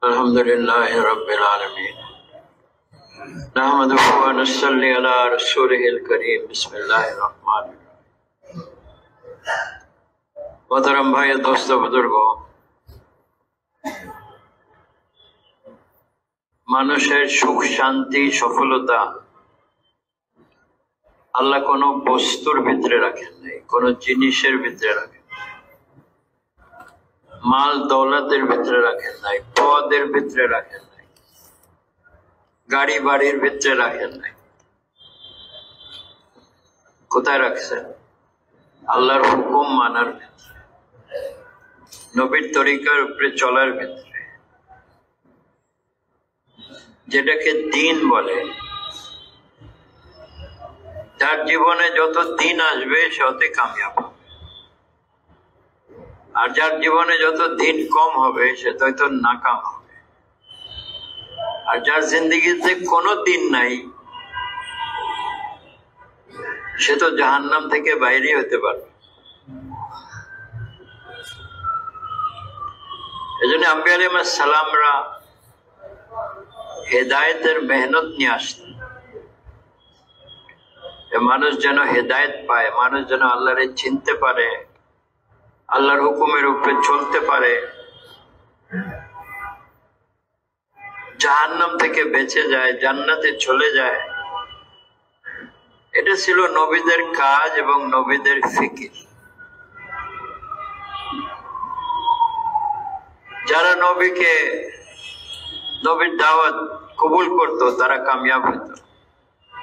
अल्हम्दुलिल्लाहि रब्बिल आलमीन नहमदुहु व नस्सल्ली अला रसूलिहिल करीम बिस्मिल्लाहिर रहमानिर रहीम। मोहतरम भाई दोस्तों बुजुर्गों, মানুষের সুখ শান্তি সফলতা আল্লাহ কোনো বস্তুর ভিতরে রাখেন নাই, কোনো জিনিসের ভিতরে রাখেন, মাল দৌলতের ভিতরে রাখেন নাই, পদের ভিতরে রাখেন নাই, গাড়ি বাড়ির ভিতরে রাখেন নাই। কোথায় রাখছেন? আল্লাহর হুকুম মানার ভিতরে, নবীর তরিকার উপরে চলার ভিতরে, যেটাকে দিন বলে। যার জীবনে যত দিন আসবে সে অত কামিয়াব হবে, আর যার জীবনে যত দিন কম হবে সে তত নাকাম হবে। আর যার জিন্দগিতে কোনো দিন নাই সে তো জাহান্নাম থেকে বাইরে হতে পারবে। এজন্য আম্বিয়া আলাইহিস সালামরা হেদায়েতের মেহনত নিয়ে আসতেন, মানুষ যেন হেদায়েত পায়, মানুষ যেন আল্লাহরে চিনতে পারে, আল্লাহর হুকুমের উপরে চলতে পারে, জাহান্নাম থেকে বেঁচে যায়, জান্নাতে চলে যায়। এটা ছিল নবীদের কাজ এবং নবীদের ফিকির। যারা নবীর দাওয়াত কবুল করত তারা কামিয়াব হতো,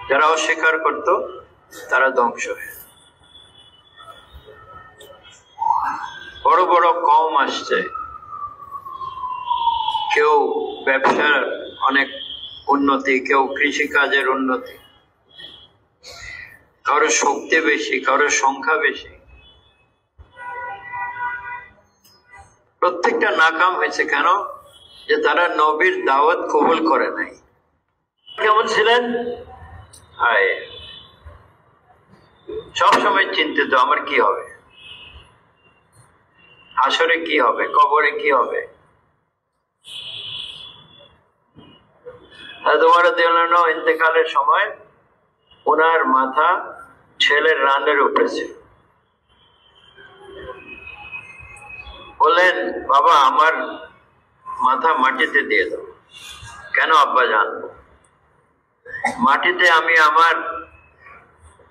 যারা অস্বীকার করত তারা ধ্বংস হয়ে। বড় বড় কওম আসছে, কেউ ব্যবসার অনেক উন্নতি, কেউ কৃষিকাজের উন্নতি, কারো শক্তি বেশি, কারো সংখ্যা বেশি, প্রত্যেকটা নাকাম হয়েছে। কেন? যে তারা নবীর দাওয়াত কবুল করে নাই। কেমন ছিলেন? সবসময় চিন্তিত, আমার কি হবে, হাসরে কি হবে, কবরে কি হবে। ইন্তেকালের সময় ওনার মাথা ছেলের রানের উপরে ছিল। বললেন, বাবা আমার মাথা মাটিতে দিয়ে দাও। কেন আব্বা জান? মাটিতে আমি আমার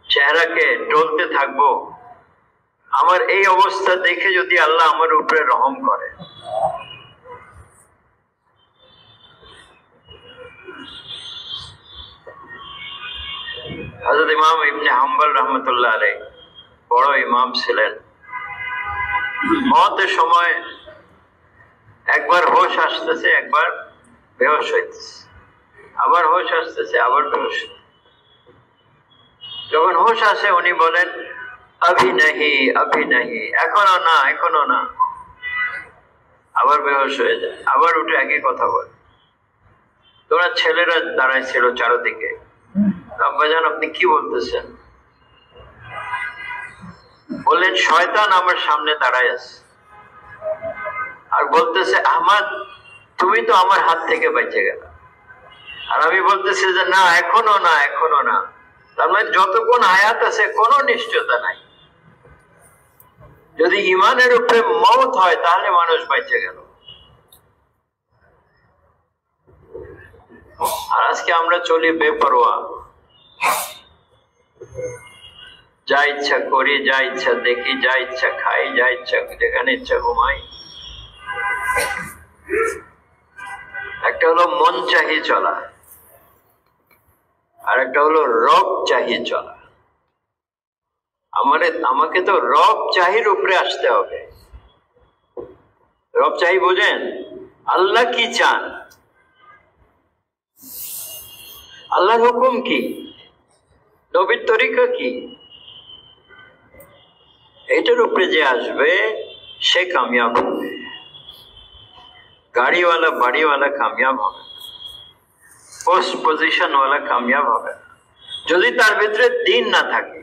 চেহারাকে ডলতে থাকবো, আমার এই অবস্থা দেখে যদি আল্লাহ আমার উপরে রহম করে। হযরত ইমাম ইবনে হাম্বল রাহমাতুল্লাহ আলাইহি বড় ইমাম ছিলেন। মওতের সময় একবার হোশ আসতেছে, একবার বেহুশ হইতেছে, আবার হোশ আসতেছে, আবার বেহুশ। যখন হোশ আসে উনি বলেন, আভি নাহি, আভি নাহি, এখনো না, এখনো না। আবার বেহুশ হয়ে যায়, আবার উঠে একই কথা বলে। তোরা ছেলেরা দাঁড়ায় ছিল চারদিকে। আব্বাজান আপনি কি বলতেছেন? বললেন, শয়তান আমার সামনে দাঁড়ায় আছে আর বলতেছে, আহমদ তুমি তো আমার হাত থেকে বেঁচে গেল। আর আমি বলতেছি যে না, এখনো না, এখনো না। তার মানে যতক্ষণ হায়াত আছে কোনো নিশ্চয়তা নাই। যদি ইমানের উপরে মওত হয় তাহলে মানুষ বেঁচে গেল। আর আজকে আমরা চলি বেপরোয়া, যা ইচ্ছা করি, যা ইচ্ছা দেখি, যা ইচ্ছা খাই, যা ইচ্ছা যেখানে ইচ্ছা ঘুমাই। একটা হলো মন চাহি চলা, আর একটা হলো রব চাহি চলা। আমাকে তো রব চাহির উপরে আসতে হবে। রব চাহি বোঝেন? আল্লাহ কি চান, আল্লাহর হুকুম কি, নবীর তরিকা কি, এটার উপরে যে আসবে সে কামিয়াব হবে। গাড়িওয়ালা বাড়িওয়ালা কামিয়াব হবে, পোস্ট পজিশন ওয়ালা কামিয়াব হবে যদি তার ভিতরে দিন না থাকে।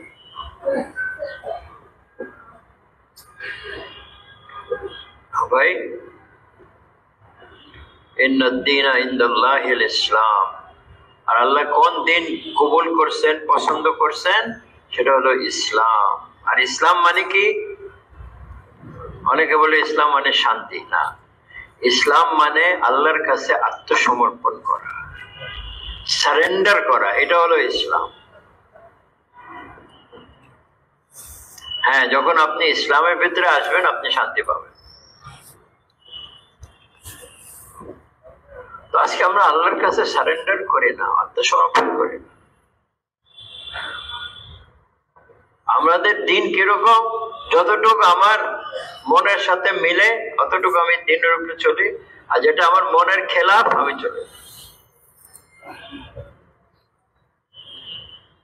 ভাই ইন্নাদ-দীনা ইনদাল্লাহিল ইসলাম। আর আল্লাহ কোন দিন কবুল করছেন, পছন্দ করছেন, সেটা হলো ইসলাম। আর ইসলাম মানে কি? অনেকে বলে ইসলাম মানে শান্তি। না, ইসলাম মানে আল্লাহর কাছে আত্মসমর্পণ করা, সারেন্ডার করা, এটা হলো ইসলাম। হ্যাঁ, যখন আপনি ইসলামের ভিতরে আসবেন আপনি শান্তি পাবেন। তো আজকে আমরা আল্লাহর কাছে সারেন্ডার করি না, আত্মসমর্পণ করি না। আমাদের দিন কিরকম? যতটুকু আমার মনের সাথে মিলে অতটুকু আমি দিনের উপরে চলি, আর যেটা আমার মনের খেলাফ আমি চলি।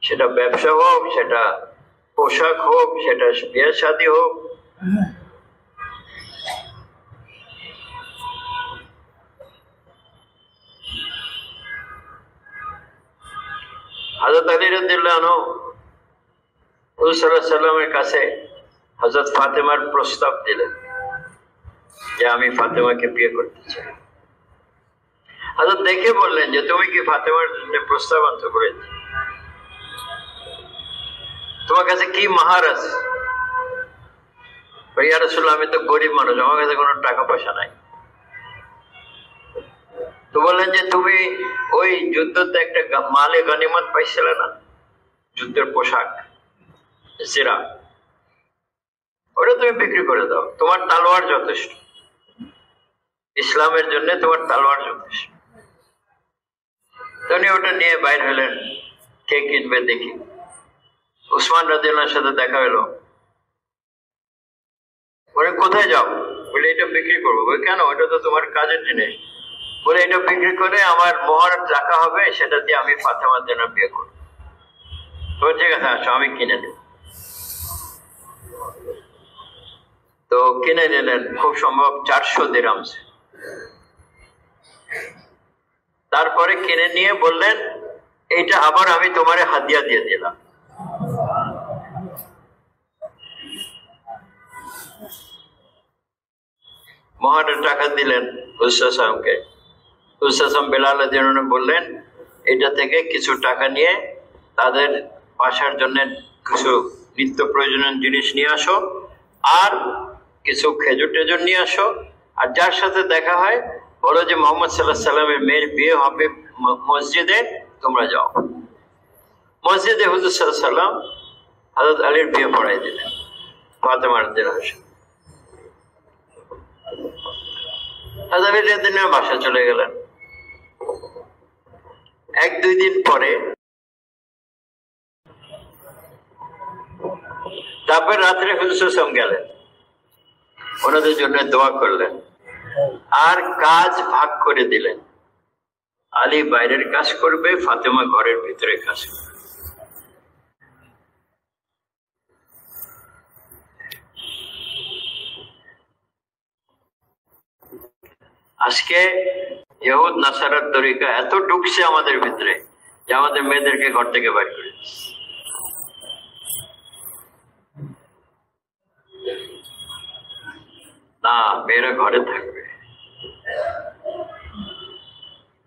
সেটা ব্যবসা হোক, সেটা পোশাক হোক, সেটা বিয়ে শাদী হোক। হযরত আলী রাদিয়াল্লাহু আনহু রাসূল সাল্লাল্লাহু আলাইহি ওয়াসাল্লামের কাছে হযরত ফাতেমার প্রস্তাব দিলেন যে আমি ফাতেমাকে বিয়ে করতে চাই। হযরত দেখে বললেন যে তুমি কি ফাতেমার জন্য প্রস্তাব আনতে করেছো? তোমার কাছে কি মাহার আছে? ইয়া রাসূলুল্লাহ, আমি তো গরিব মানুষ, আমার কাছে কোনো টাকা পয়সা নাই। তো বললেন যে তুমি ওই যুদ্ধতে একটা মালে গনিমত পাইছিলে না, যুদ্ধের পোশাক সিরা, ওটা তুমি বিক্রি করে দাও, তোমার তালোয়ার যথেষ্ট, ইসলামের জন্য তোমার তালোয়ার যথেষ্ট। উনি ওটা নিয়ে বাইর হলেন, কে কিনবে দেখি। উসমান রাদিয়াল্লাহুর সাথে দেখা হলো। বলে কোথায় যাও? বলে এটা বিক্রি করবো। বলে কেন? ওটা তো তোমার কাজের জিনিস। বলে এটা বিক্রি করে আমার মোহর রাখা হবে, সেটা দিয়ে আমি ফাতেমার জন্য বিয়ে করবো। তো ঠিক আছে, আসো আমি কিনে নেব। তো কিনে নিলেন, খুব সম্ভব 400 দিরহাম। তারপরে কিনে নিয়ে বললেন এইটা আবার আমি তোমারে হাদিয়া দিয়ে দিলাম। মোহরের টাকা দিলেন হুসাসামকে। হুসাসাম বেলাল রাদিয়াল্লাহু বললেন এটা থেকে কিছু টাকা নিয়ে তাদের বাসার জন্য কিছু নিত্য প্রয়োজনীয় জিনিস নিয়ে আসো, আর কিছু খেজুর টেজুর নিয়ে আসো। আর যার সাথে দেখা হয় বলো যে মোহাম্মদ সাল্লাল্লাহু আলাইহি ওয়াসাল্লামের মেয়ের বিয়ে হবে মসজিদে, তোমরা যাও। মসজিদে হুজুর সাল্লাল্লাহু আলাইহি ওয়াসাল্লাম হযরত আলীর বিয়ে পড়াই দিলেন ফাতেমা রাদিয়াল্লাহু আনহা। হযরত আলী রাদিয়াল্লাহু আনহু বাসা চলে গেলেন। 1-2 দিন পরে তারপর রাত্রে হুজুর সাল্লাল্লাহু আলাইহি ওয়াসাল্লাম গেলেন, ওনাদের জন্য দোয়া করলেন, আর কাজ ভাগ করে দিলেন। আলী বাইরের কাজ করবে, ফাতেমা ঘরের ভিতরে কাজ করবে। আজকে ইহুদ নাসারার তরিকা এত ঢুকছে আমাদের ভিতরে যে আমাদের মেয়েদেরকে ঘর থেকে বাইর করে দিচ্ছে। না, মেয়েরা ঘরে থাকবে।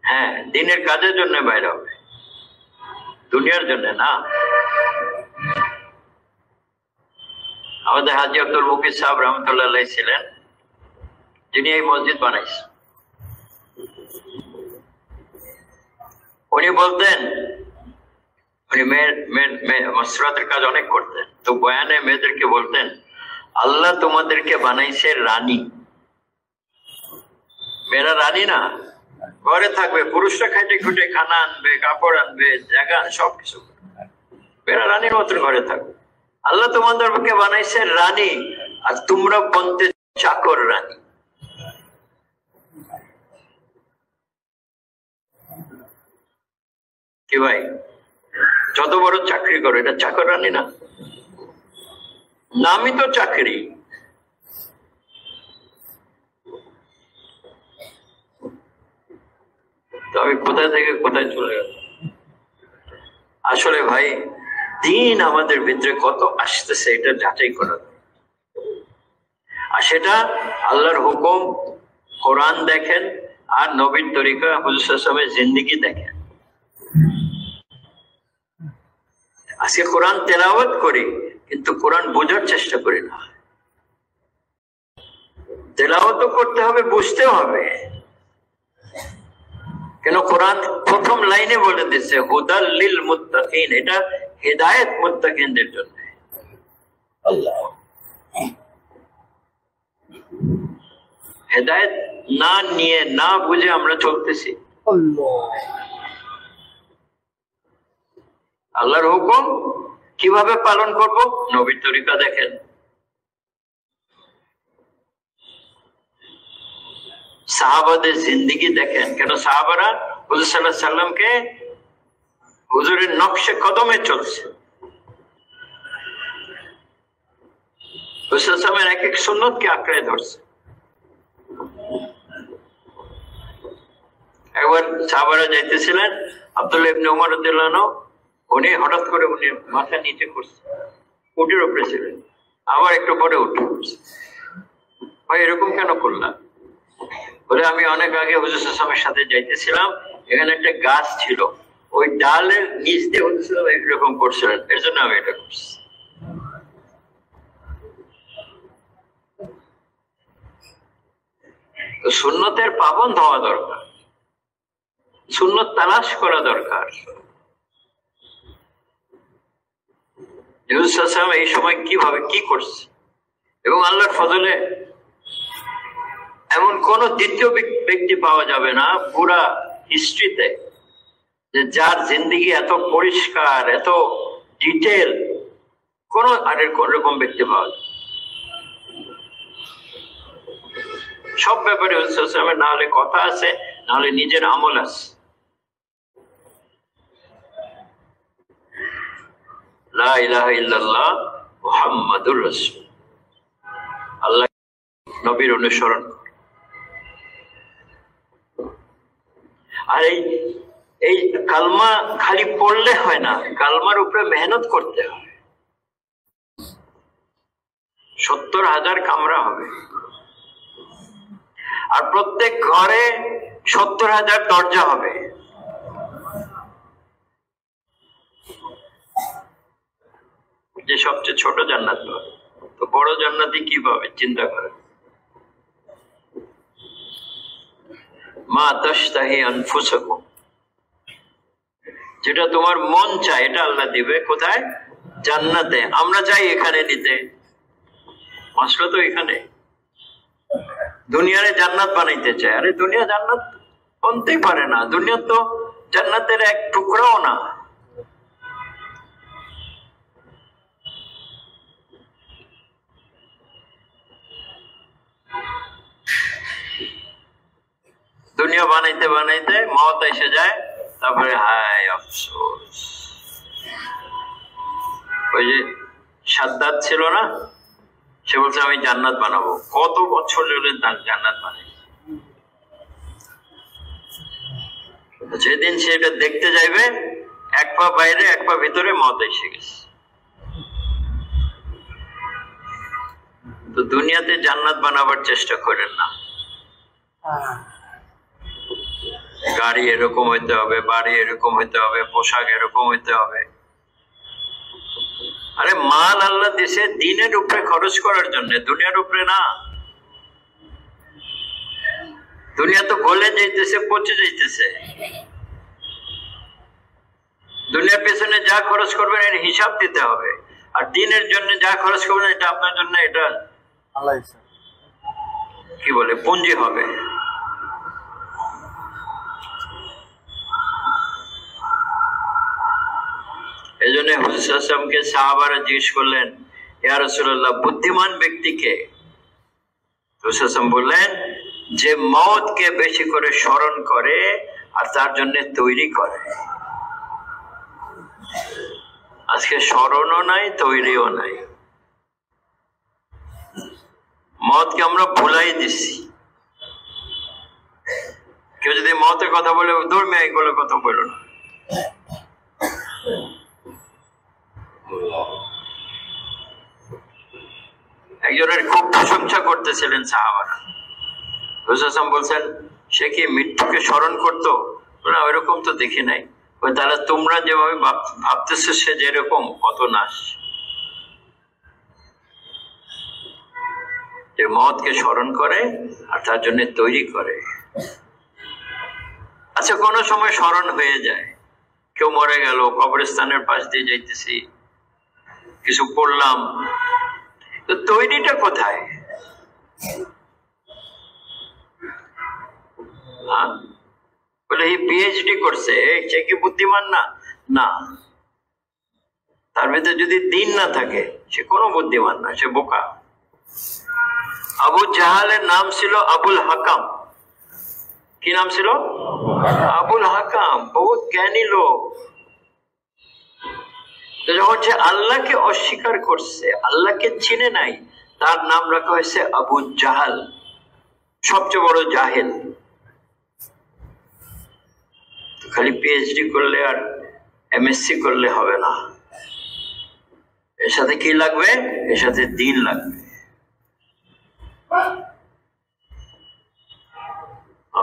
হ্যাঁ, দিনের কাজের জন্য বাইরে হবে, দুনিয়ার জন্য না। আমাদের হাজী আব্দুল মুকিত সাহেব রহমতুল্লাহ আলাইহি ছিলেন, যিনি এই মসজিদ বানাইছেন। উনি বলতেন, উনি মসরাতের কাজ অনেক করতেন, তো বয়ানে মেয়েদেরকে বলতেন আল্লাহ তোমাদেরকে বানাইছে রানী। মেয়েরা রানী না, ঘরে থাকবে, পুরুষরা খাইটে খুঁটে খানা আনবে, কাপড় আনবে, জায়গা সবকিছু। মেয়েরা রানীর মতন ঘরে থাকবে। আল্লাহ তোমাদেরকে বানাইছে রানী, আর তোমরা বলতে চাকর রানী। কি ভাই, যত বড় চাকরি করো, এটা চাকর রানী না? নামই তো চাকরি। তো আমি কোথায় থেকে কোথায় চলে গেল। আসলে ভাই, দিন আমাদের ভিতরে কত আসতেছে এটা যাচাই করা, আর সেটা আল্লাহর হুকুম। কোরআন দেখেন, আর নবীর তরিকা হুজুর সাল্লাল্লাহু আলাইহি ওয়াসাল্লামের জিন্দেগি দেখেন। আজকে কোরআন তেলাওয়াত করি কিন্তু কোরআন বোঝার চেষ্টা করি না। তেলাওয়াত করতে হবে, বুঝতে হবে। কেন কোরআন প্রথম লাইনে বলে দিচ্ছে হুদাল লিল মুত্তাকিন, এটা হেদায়েত মুত্তাকিনদের জন্য। আল্লাহ হেদায়েত না নিয়ে না বুঝে আমরা চলতেছি। আল্লাহর হুকুম কিভাবে পালন করব? নবীর তরিকা দেখেন। সাহাবাদের জিন্দেগি দেখেন। কেন সাহাবারা হুজুর সাল্লাল্লাহু আলাইহি সাল্লামকে হুজুরের নকশে কদমে চলছে। হুজুর সাল্লাল্লাহু আলাইহি সাল্লামের এক এক সুন্নতকে আঁকড়ে ধরছে। একবার সাহাবারা যাইতেছিলেন, আব্দুল্লাহ ইবনে উমর রাদিয়াল্লাহু আনহু উনি হঠাৎ করে উনি মাথা নিচে করছে, উটের উপরে ছিলেন, আবার একটু পরে উঠে পড়ছে। ভাই এরকম কেন করলাম? বলে আমি অনেক আগে হুজুর সাল্লাল্লাহু আলাইহি ওয়াসাল্লামের সাথে যাইতেছিলাম, এখানে একটা গাছ ছিল, ওই ডালের নিচ দিয়ে হুজুর সাল্লাল্লাহু আলাইহি ওয়াসাল্লাম এরকম করছিলেন, এর জন্য আমি এটা করছি। তো সুন্নতের পাবন্দ হওয়া দরকার, সুন্নত তালাশ করা দরকার। হুজুর সাল্লাল্লাহু আলাইহি ওয়াসাল্লাম এই সময় কিভাবে কি করছে, এবং আল্লাহর ফজলে এমন কোন দ্বিতীয় ব্যক্তি পাওয়া যাবে না পুরা হিস্ট্রিতে যে যার জিন্দেগি এত পরিষ্কার, এত ডিটেল, কোন আরের কোন রকম ব্যক্তি পাওয়া যায়। সব ব্যাপারে হুজুর সাল্লাল্লাহু আলাইহি ওয়াসাল্লামের না হলে কথা আছে, না হলে নিজের আমল আছে। লা ইলাহা ইল্লাল্লাহ মুহাম্মাদুর রাসূল, আল্লাহ নবীর অনুসরণ। আর এই কালমা খালি পড়লে হয় না, কালমার উপরে মেহনত করতে হয়। 70,000 কামরা হবে, আর প্রত্যেক ঘরে 70,000 দরজা হবে। যে সবচেয়ে ছোট জান্নাত পাবে, তো বড় জান্নাতি কি পাবে চিন্তা করে। মা তাশতাহি আনফুসাকুম, যেটা তোমার মন চায় এটা আল্লাহ দিবে। কোথায়? জান্নাতে। আমরা চাই এখানে নিতে, আসলে তো এখানে দুনিয়ারে জান্নাত বানাইতে চায়। আরে দুনিয়া জান্নাত বনতেই পারে না, দুনিয়া তো জান্নাতের এক টুকরাও না। দুনিয়া বানাইতে বানাইতে মওত এসে যায়, তারপরে হায় আফসোস। ওই যে সাদ্দাত ছিল না, সে বলছে আমি জান্নাত বানাবো, কত বছর ধরে জান্নাত বানাই। যেদিন সে এটা দেখতে যাইবে, এক পা বাইরে এক পা ভিতরে মওত এসে গেছে। তো দুনিয়াতে জান্নাত বানাবার চেষ্টা করেন না। গাড়ি এরকম হইতে হবে, বাড়ি এরকম হইতে হবে, পোশাক এরকম হইতে হবে। আরে মাল আল্লাহ দিছে দিনের উপরে খরচ করার জন্য, দুনিয়ার উপরে না। দুনিয়া তো গলে যাইতেছে, পচে যাইতেছে। দুনিয়ার পেছনে যা খরচ করবেন এর হিসাব দিতে হবে, আর দিনের জন্য যা খরচ করবেন এটা আপনার জন্য এটা কি বলে পুঁজি হবে। এই জন্য হুজুর সাল্লাল্লাহু আলাইহি ওয়াসাল্লামকে সাহাবারা জিজ্ঞেস করলেন, ইয়া রাসূলুল্লাহ বুদ্ধিমান ব্যক্তিকে? হুজুর সাল্লাল্লাহু আলাইহি ওয়াসাল্লাম বললেন, যে মওতকে বেশি করে স্মরণ করে আর তার জন্য তৈরি করে। আজকে স্মরণও নাই, তৈরিও নাই। মওতকে আমরা ভুলাই দিছি। কেউ যদি মওতের কথা বলে, দূর মেয়ে এগুলো কথা বলো না। একজনের খুব প্রশংসা করতেছিলেন সাহাবারা। হুজুর সাল্লাল্লাহু আলাইহি ওয়াসাল্লাম বলছেন, সে কি মৃত্যুকে স্মরণ করতো? না, ওইরকম তো দেখি নাই। তাহলে তোমরা যেভাবে ভাবতেছো সে যেরকম, কত নাশ। যে মওতকে স্মরণ করে আর তার জন্য তৈরি করে। আচ্ছা, কোনো সময় স্মরণ হয়ে যায়, কেউ মরে গেল, কবরস্থানের পাশ দিয়ে যাইতেছি, কিছু পড়লাম, তো তৈরিটা কোথায়? বলে এই পিএইচডি করছে, সে কি বুদ্ধিমান না? না, তার ভিতরে যদি দিন না থাকে সে কোনো বুদ্ধিমান না, সে বোকা। আবু জাহালের নাম ছিল আবুল হাকাম। কি নাম ছিল? আবুল হাকাম, বহুত জ্ঞানী লোক। যখন সে আল্লাহকে অস্বীকার করছে, আল্লাহকে চিনে নাই, তার নাম রাখা হয়েছে আবু জাহাল, সবচেয়ে বড় জাহেল। খালি পিএইচডি করলে আর এমএসসি করলে হবে না, এর সাথে কি লাগবে? এর সাথে দিন লাগবে।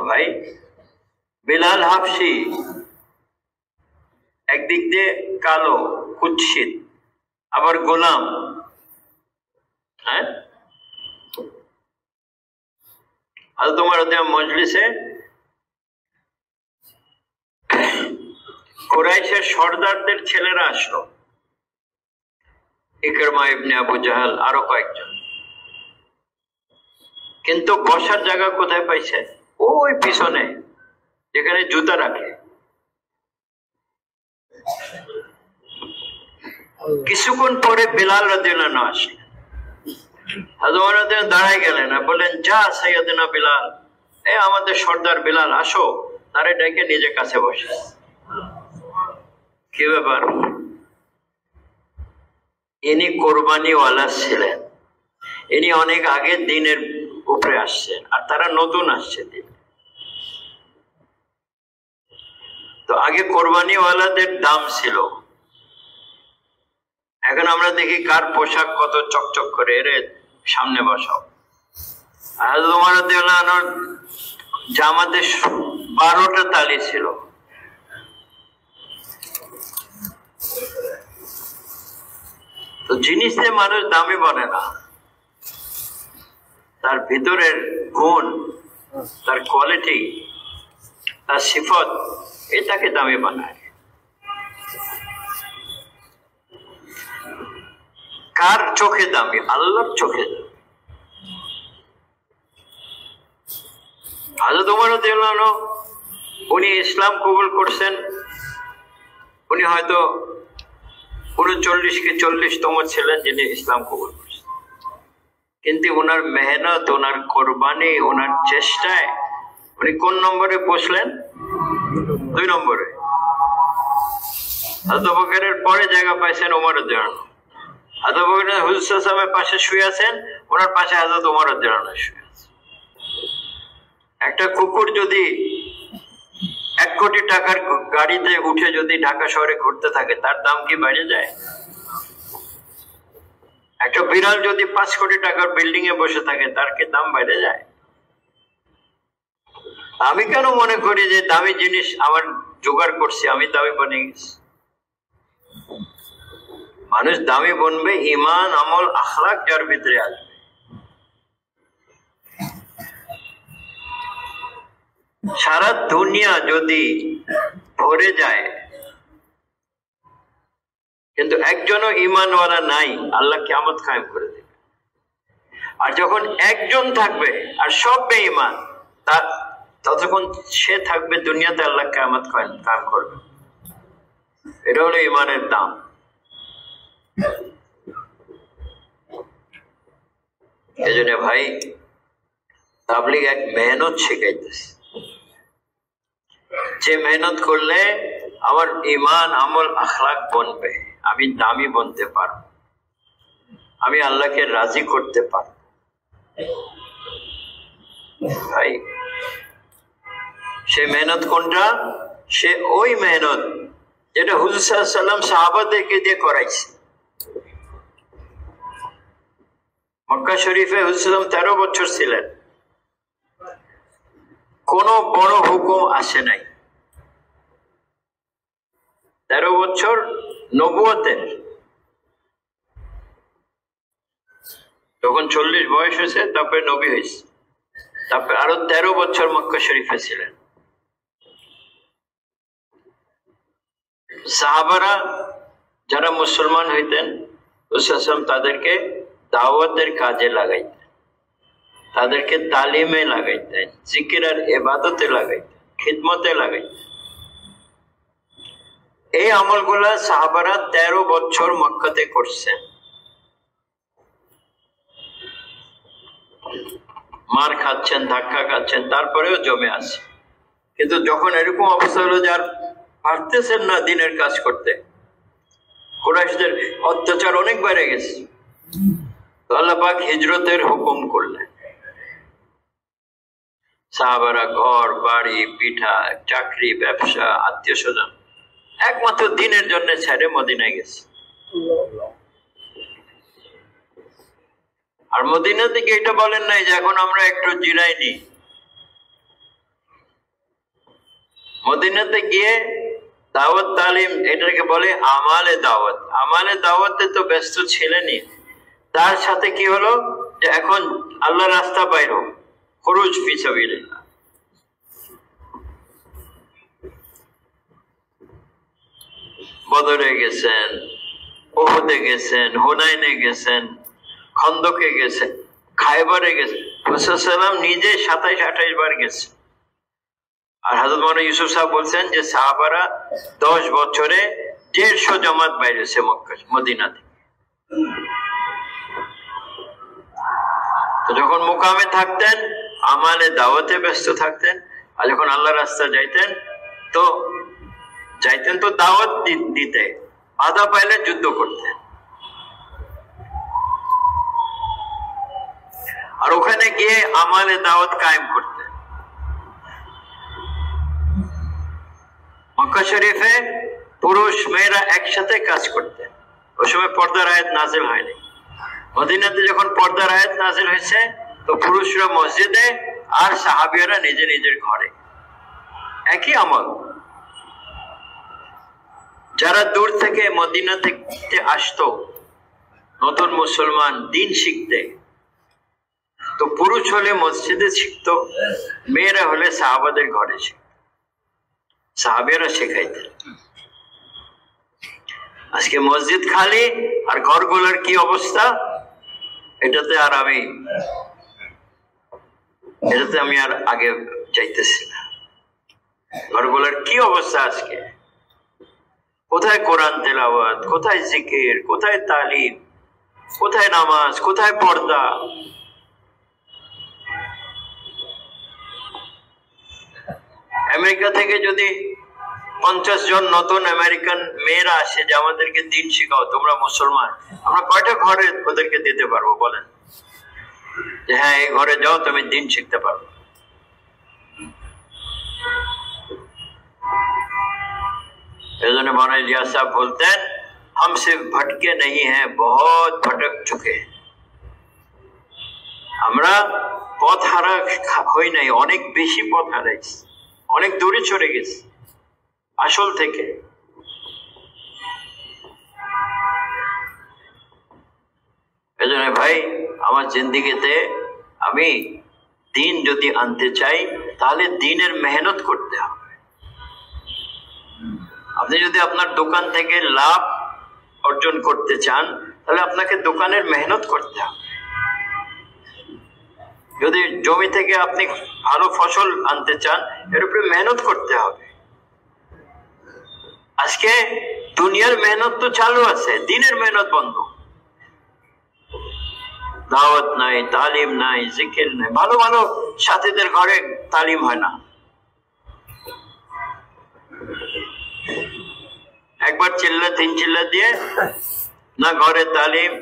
ভাই, বিলাল হাবশি একদিক দিয়ে কালো, কুৎসিত, আবার গোলাম। হ্যাঁ, আর তোমার মজলিসে কুরাইশের সর্দারদের ছেলেরা আসলো, ইকরামা ইবনে আবু জাহাল, আরো কয়েকজন। কিন্তু বসার জায়গা কোথায় পাইছে? ওই পিছনে, যেখানে জুতা রাখে। কিছুক্ষণ পরে বিলাল রাদিয়াল্লাহু আনহু আসে। হযরত ওমর দাঁড়ায় গেলেন আর বললেন, যা সাইয়্যিদনা বিলাল, এ আমাদের সর্দার বিলাল, আসো। তারে ডেকে নিজের কাছে বসে। কি ব্যাপার? ইনি কোরবানিওয়ালা ছিলেন, ইনি অনেক আগে দিনের উপরে আসছেন, আর তারা নতুন আসছে দিন। তো আগে কোরবানিওয়ালাদের দাম ছিল, এখন আমরা দেখি কার পোশাক কত চকচক করে, এর সামনে বসাও। আর তোমার জামাতে 12টা তালি ছিল। তো জিনিসে মানুষ দামি বলে না, তার ভিতরের গুণ, তার কোয়ালিটি, তার সিফত, এটাকে দামি বানায়। কার চোখে দামি? আল্লাহর চোখে দামি। হযরত ওমর রাদিয়াল্লাহু আনহু, উনি ইসলাম কবুল করছেন, উনি হয়তো 39 কি 40তম ছিলেন যিনি ইসলাম কবুল করছেন। কিন্তু ওনার মেহনত, ওনার কোরবানি, ওনার চেষ্টায় উনি কোন নম্বরে পৌঁছলেন? 2 নম্বরে। হযরত আবু বকরের পরে জায়গা পাইছেন ওমর রাদিয়াল্লাহু আনহু। হযরত আবু বকর হুজুর সাল্লাল্লাহু আলাইহি ওয়াসাল্লামের পাশে শুয়ে আছেন, ওনার পাশে হযরত ওমর রাদিয়াল্লাহু আনহু শুয়ে আছেন। একটা কুকুর যদি 1 কোটি টাকার গাড়িতে উঠে যদি ঢাকা শহরে ঘুরতে থাকে, তার দাম কি বেড়ে যায়? একটা বিড়াল যদি 5 কোটি টাকার বিল্ডিং এ বসে থাকে, তার কি দাম বেড়ে যায়? আমি কেন মনে করি যে দামি জিনিস আমার জোগাড় করছি, আমি দামি বনে গেছি? মানুষ দামি বনবে ঈমান, আমল, আখলাক যার ভিতরে আসবে। সারা দুনিয়া যদি ভরে যায় কিন্তু একজনও ঈমানওয়ালা নাই, আল্লাহ কিয়ামত কায়েম করে দেবে। আর যখন একজন থাকবে আর সব বেঈমান, ততক্ষণ সে থাকবে দুনিয়াতে, আল্লাহ কিয়ামত কায়েম করবে। এটা হলো ঈমানের দাম। এজন্য ভাই, তাবলীগ এক মেহনত শেখাইতেছে, যে মেহনত করলে আমার ঈমান, আমল, আখলাক বনবে, আমি দামি বনতে পারব, আমি আল্লাহকে রাজি করতে পারব। ভাই, সে মেহনত কোনটা? সে ওই মেহনত যেটা হুজুর সাল্লাল্লাহু আলাইহি ওয়াসাল্লাম সাহাবাদেরকে দিয়ে করাইছে। মক্কা শরীফে হুজুর সাল্লাল্লাহু আলাইহি ওয়াসাল্লাম 13 বছর ছিলেন। কোনো বড় হুকুম আসে নাই। 13 বছর নবুয়তের, যখন 40 বয়স হয়েছে তারপরে নবী হয়েছে, তারপরে আরো 13 বছর মক্কা শরীফে ছিলেন। সাহাবারা যারা মুসলমান হইতেন তাদেরকে দাওয়াতের কাজে লাগাইতেন, তাদেরকে তালিমে লাগাইতেন, জিকির আর ইবাদতে লাগাইতেন, খিদমতে লাগাইতেন। এই আমলগুলা সাহাবারা 13 বছর মক্কাতে করছেন। মার খাচ্ছেন, ধাক্কা খাচ্ছেন, তারপরেও জমে আছে। কিন্তু যখন এরকম অবস্থা হলো যে আর পারতেছেন না দিনের কাজ করতে, কুরাইশদের অত্যাচার অনেক বেড়ে গেছে, আল্লাহ পাক হিজরতের হুকুম করলেন। সাহাবারা ঘর বাড়ি, পিঠা, চাকরি, ব্যবসা, আত্মীয় স্বজন একমাত্র দিনের জন্য ছেড়ে মদিনায় গেছে। আর মদিনা থেকে এটা বলেন নাই যে এখন আমরা একটু জিরাই নি। মদিনাতে গিয়ে দাওয়াত তালিম, এটাকে বলে আমালে দাওয়াত। আমালে দাওয়াতে তো ব্যস্ত ছিলেনই, তার সাথে কি হলো যে এখন আল্লাহ রাস্তা বাইর, খুরুজ ফি সাবিলিল্লাহ। বদরে গেছেন, উহুদে গেছেন, হুনাইনে গেছেন, খন্দকে গেছেন, খায়বারে গেছেন। রাসূলুল্লাহ নিজে 27-28 বার গেছে। আর হযরত মাওলানা ইউসুফ সাহেব বলছেন যে সাহাবারা 10 বছরে 150 জামাত বাইরেছে মক্কা মদিনা থেকে। তো যখন মুকামে থাকতেন আমালে দাওয়াতে ব্যস্ত থাকতেন, আর যখন আল্লাহর রাস্তা যাইতেন তো দাওয়াত দিতে, বাধা পাইলে যুদ্ধ করতেন। আর ওখানে গিয়ে আমালে দাওয়াত কায়েম করতেন। মক্কা শরীফে পুরুষ মেয়েরা একসাথে কাজ করতেন। ওই সময় পর্দার আয়াত নাজিল হয়নি। মদিনাতে যখন পর্দার আয়াত নাজিল হয়েছে তো পুরুষরা মসজিদে আর সাহাবিয়ারা নিজে নিজের ঘরে, একই আমল। যারা দূর থেকে মদিনা থেকে আসতো নতুন মুসলমান দিন শিখতে, তো পুরুষ হলে মসজিদে শিখতো, মেয়েরা হলে সাহাবাদের ঘরে শিখত, সাহাবিয়ারা শেখাইতেন। আজকে মসজিদ খালি আর ঘরগুলোর কি অবস্থা, এটাতে আমি আর আগে চাইতেছি না। ঘরগুলোর কি অবস্থা আজকে, কোথায় কোরআন তেলাওয়াত, কোথায় জিকির, কোথায় তালিম, কোথায় নামাজ, কোথায় পর্দা। আমেরিকা থেকে যদি 50 জন নতুন আমেরিকান মেয়েরা আসে যে আমাদেরকে দিন শিখাও, তোমরা মুসলমান, আমরা কয়টা ঘরে ওদেরকে দিতে পারবো বলেন যে হ্যাঁ এই ঘরে যাও তুমি দিন শিখতে পারবো? এই জন্য মৌলানা ইলিয়াস সাহেব বলতেন हम सिर्फ भटके नहीं हैं, बहुत भटक चुके हैं। আমরা পথ হারা হই নাই, অনেক বেশি পথ হারাইছি, অনেক দূরে চলে গেছি আসল থেকে। এজন্য ভাই আমার জিন্দেগিতে আমি দিন যদি আনতে চাই তাহলে দিনের মেহনত করতে হবে। আপনি যদি আপনার দোকান থেকে লাভ অর্জন করতে চান তাহলে আপনাকে দোকানের মেহনত করতে হবে। যদি জমি থেকে আপনি ভালো ফসল আনতে চান এর উপরে মেহনত করতে হবে। আজকে দুনিয়ার মেহনত তো চালু আছে, দিনের মেহনত বন্ধ। দাওয়াত নাই, তালিম নাই, জিকির নাই, ভালো ভালো সাথীদের ঘরে তালিম হয় না। একবার চিল্লা 3 চিল্লা দিয়ে না ঘরে তালিম,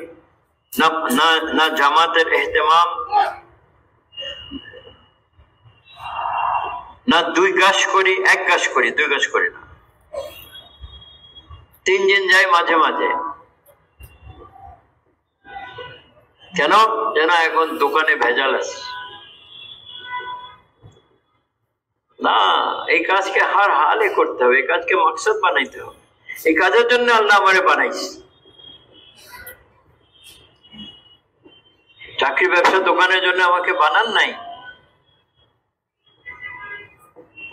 না জামাতের এহতেমাম, না 2 গাছ করি, 1 গাছ করি, 2 গাছ করি না, 3 দিন যাই মাঝে মাঝে। কেন? যেন এখন দোকানে ভেজাল আছে। না, এই কাজকে হার হালে করতে হবে, এই কাজকে মাকসাদ বানাইতে হবে। এই কাজের জন্য আল্লাহ আমারে বানাইছে। চাকরি ব্যবসা দোকানের জন্য আমাকে বানান নাই।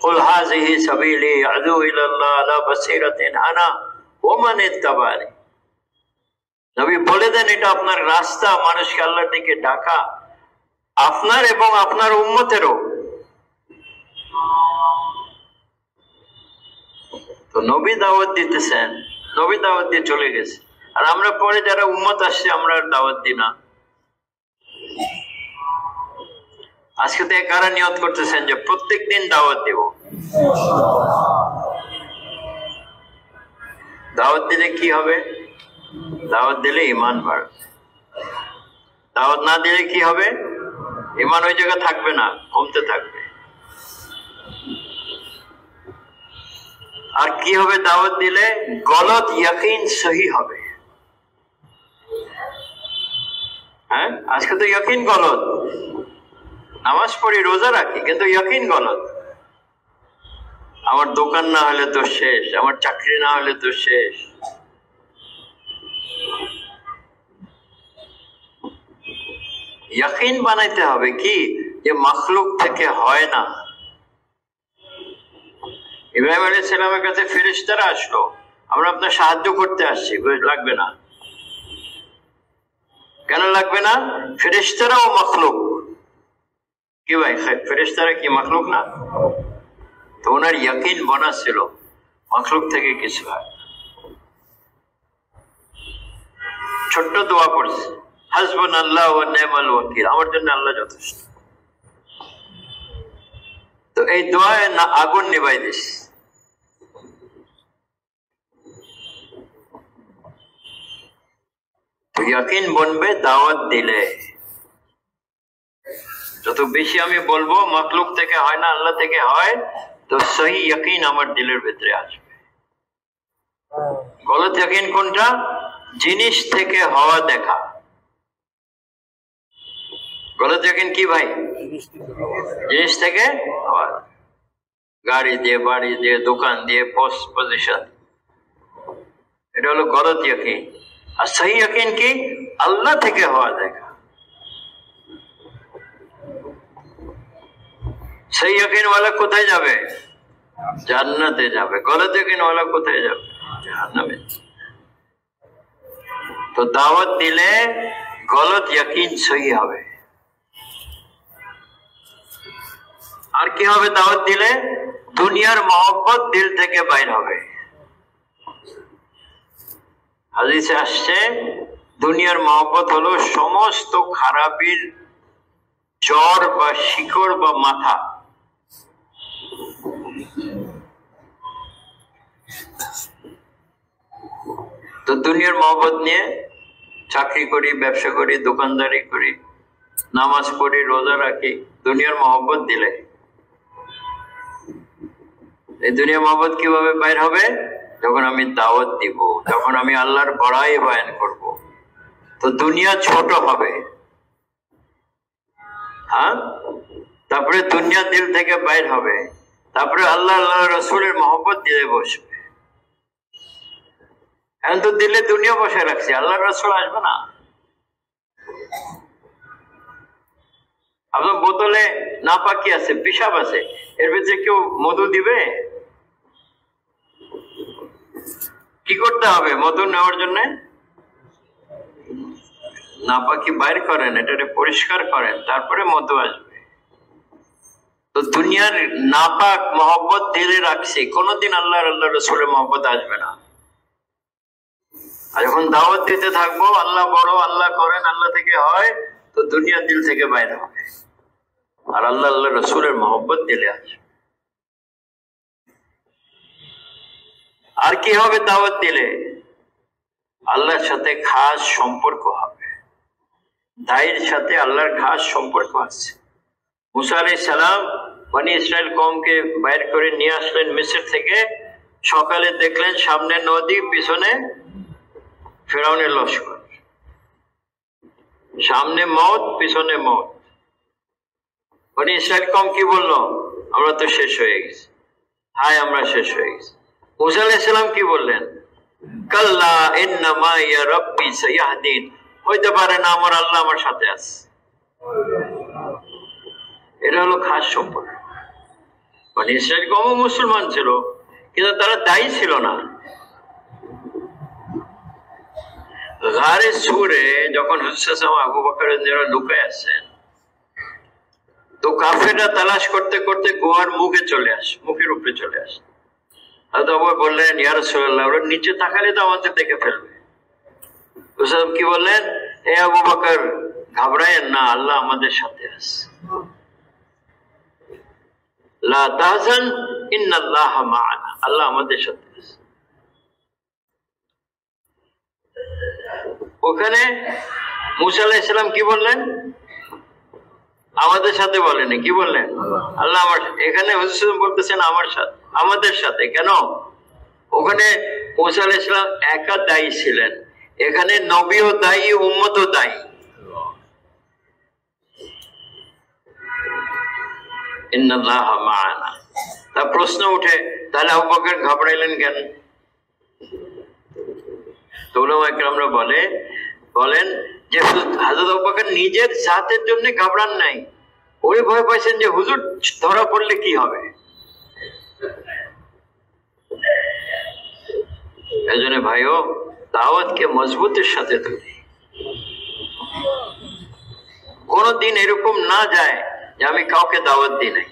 কুল হাযিহি সাবিলি আদউ ইলাল্লাহ আলা বাসীরাতিন আনা ওয়া মান ইত্তাবানি। নবী বলে দেন এটা আপনার রাস্তা, মানুষকে আল্লাহর দিকে ডাকা, আপনার এবং আপনার উম্মতেরও। তো নবী দাওয়াত দিতেছেন, নবী দাওয়াত দিয়ে চলে গেছে, আর আমরা পরে যারা উম্মত আসছে আমরা আর দাওয়াত দিই না। আজকে তো কারা নিয়ত করতেছেন যে প্রত্যেক দিন দাওয়াত দেব? দাওয়াত দিলে কি হবে? দাওয়াত দিলে ঈমান বাড়বে। দাওয়াত না দিলে কি হবে? ঈমান ওই জায়গা থাকবে না, কমতে থাকবে। আর কি হবে দাওয়াত দিলে? গলত ইয়াকিন সহি হবে। হ্যাঁ, আজকে তো ইয়াকিন গলত। নামাজ পড়ি, রোজা রাখি, কিন্তু ইয়াকিন গলত। আমার দোকান না হলে তো শেষ, আমার চাকরি না হলে তো শেষ। ইয়াকিন বানাইতে হবে কি যে মাখলুক থেকে হয় না। ইব্রাহিম আলাইহিস সালামের কাছে ফেরেশতারা আসলো, আমরা আপনার সাহায্য করতে আসছি। লাগবে না। কেন লাগবে না? ফেরেশতারাও মাখলুক। কি ভাই, ফেরেশতারা কি মাখলুক না? তো ওনার ইয়াকিন বনা ছিল মাখলুক থেকে কিছু হয়। ছোট্ট দোয়া পড়ছে, হাসবুনাল্লাহু ওয়া নি'মাল ওয়াকিল, আমার জন্য আল্লাহ যথেষ্ট। তো এই দোয়ায় না আগুন নিভাই দিস। তো ইয়াকিন বনবে দাওয়াত দিলে। যত বেশি আমি বলবো মাখলুক থেকে হয় না, আল্লাহ থেকে হয়, তো সহি ইয়াকিন আমার দিলের ভিতরে আসবে। গলত ইয়াকিন কোনটা? জিনিস থেকে হওয়া দেখা। গলত ইয়াকিন কি ভাই? জিনিস থেকে হওয়া। গাড়ি দিয়ে, বাড়ি দিয়ে, দোকান দিয়ে, পোস্ট পজিশন, এটা হলো গলত ইয়াকিন। আর সহি ইয়াকিন কি? আল্লাহ থেকে হওয়া দেখা। সহি ইয়াকিন ওয়ালা কোথায় যাবে? জান্নাতে যাবে। গলত ইয়াকিন ওয়ালা কোথায় যাবে? জাহান্নামে। তো দাওয়াত দিলে গলত ইয়াকিন সহি হবে। আর কি হবে দাওয়াত দিলে? দুনিয়ার মহব্বত দিল থেকে বাইর হবে। হাদিসে আসছে দুনিয়ার মহব্বত হলো সমস্ত খারাপির জড় বা শিকড় বা মাথা। তো দুনিয়ার মহব্বত নিয়ে চাকরি করি, ব্যবসা করি, দোকানদারি করি, নামাজ পড়ি, রোজা রাখি, দুনিয়ার মহব্বত দিলে এই দুনিয়ার মহব্বত কিভাবে বাইর হবে? যখন আমি দাওয়াত দিব, যখন আমি আল্লাহর বড়াই বয়ান করব, তো দুনিয়া ছোট হবে। হ্যাঁ, তারপরে দুনিয়া দিল থেকে বাইর হবে, তারপরে আল্লাহ আল্লাহ রসুলের মহব্বত দিলে বসবে। এখন তো দিলে দুনিয়া বসে রাখছে, আল্লাহ রসুল আসবে না। আপনার বোতলে নাপাকি আছে, পিসাব আছে, এর ভিতরে কেউ মধু দিবে? কি করতে হবে মধু নেওয়ার জন্য? নাপাকি বাইর করেন, এটাকে পরিষ্কার করেন, তারপরে মধু আসবে। তো দুনিয়ার নাপাক মহব্বত দিলে রাখছি, কোনোদিন আল্লাহ আল্লাহ রসুলের মহব্বত আসবে না। আর যখন দাওয়াত দিতে থাকবো আল্লাহ বড়, আল্লাহ করেন, আল্লাহ থেকে হয়, তো দুনিয়া দিল থেকে বাইরে হবে, আর আল্লাহ আল্লাহ রসুলের মহব্বত দিলে আসবে। আর কি হবে দাওয়াত দিলে? আল্লাহর সাথে খাস সম্পর্ক হবে। দায়ের সাথে আল্লাহর খাস সম্পর্ক আছে। মুসা আলাইহিস সালাম বনি ইসরাইল কওমকে বাইর করে নিয়ে আসলেন মিসর থেকে। সকালে দেখলেন সামনে নদী, পিছনে ফেরাউনের লস্কর, সামনে মওত, পিছনে মওত। বনি ইসরাইল কওম কি বলল? আমরা তো শেষ হয়ে গেছি, হায় আমরা শেষ হয়ে গেছি। মুসা আলাইহিস সালাম কি বললেন? কাল্লা ইন্না মাইয়া রাব্বি সায়াহদিন, হইতে পারে না আমার আল্লাহ আমার সাথে আছে। এটা হলো খাস সম্পর্ক। মানে ইসরায়েল কম মুসলমান ছিল, কিন্তু তারা দায়ী ছিল না। গারে সুরে যখন হুজুর আবু বকরের লুকায় আছেন, তো কাফেররা তালাশ করতে করতে গুহার মুখে চলে আসে, মুখের উপরে চলে আসে। বললেন, ইয়া রাসূলুল্লাহ, ওরা নিচে তাকালে তো আমাদের দেখে ফেলবে। হুজুর কি বললেন? এ আবু বকর, ঘাবড়ায়েন না, আল্লাহ আমাদের সাথে আছে। লা তাহজান ইন্নাল্লাহা মা'ানা, আল্লাহ আমাদের সাথে আছে। ওখানে মুসা আলাইহিস সালাম কি বললেন? আমাদের সাথে বলেনি, কি বললেন? আল্লাহ আমার। এখানে হুজুর বলতেছেন আমার সাথে, আমাদের সাথে। কেন? ওখানে মুসা আলাইহিস সালাম একা দায়ী ছিলেন, এখানে নবীও দায়ী, উম্মতও দায়ী। ইন্নাল্লাহা মা'ানা। তা প্রশ্ন উঠে, তাহলে আবু বকর ঘাবড়াইলেন কেন? তো উলামায়ে কেরামরা বলেন যে হযরত আবু বকর নিজের জাতের জন্য ঘাবড়ান নাই, ওই ভয় পাইছেন যে হুজুর ধরা পড়লে কি হবে। এজন্য ভাইও, দাওয়াতকে মজবুতের সাথে ধরি। কোনদিন এরকম না যায় যে আমি কাউকে দাওয়াত দিই নাই।